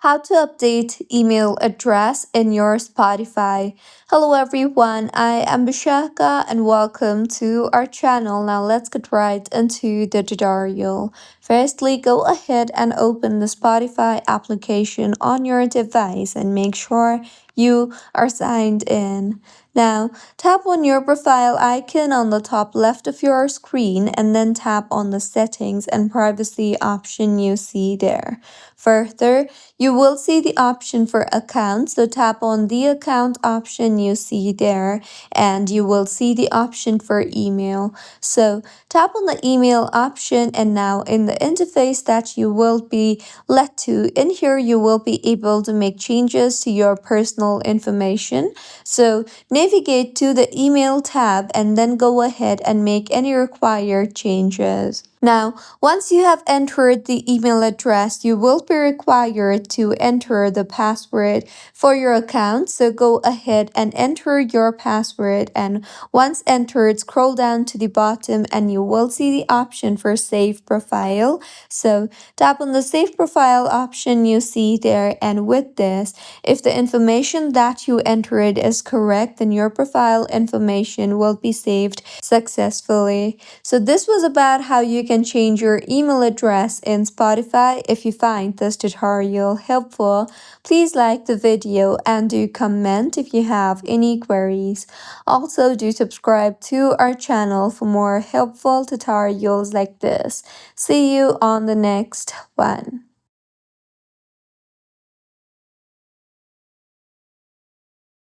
How to update email address in your Spotify. Hello everyone, I am Bishaka and welcome to our channel. Now let's get right into the tutorial. Firstly, go ahead and open the Spotify application on your device and make sure you are signed in. Now, tap on your profile icon on the top left of your screen and then tap on the settings and privacy option you see there. Further, you will see the option for accounts, so tap on the account option you see there and you will see the option for email. So tap on the email option and now in the interface that you will be led to, in here you will be able to make changes to your personal information. So navigate to the email tab and then go ahead and make any required changes. Now, once you have entered the email address, you will be required to enter the password for your account. So go ahead and enter your password, and once entered, scroll down to the bottom and you will see the option for save profile. So tap on the save profile option you see there, and with this, if the information that you entered is correct, then your profile information will be saved successfully. So this was about how you can change your email address in Spotify. If you find this tutorial helpful, please like the video and do comment if you have any queries. Also, do subscribe to our channel for more helpful tutorials like this. See you on the next one.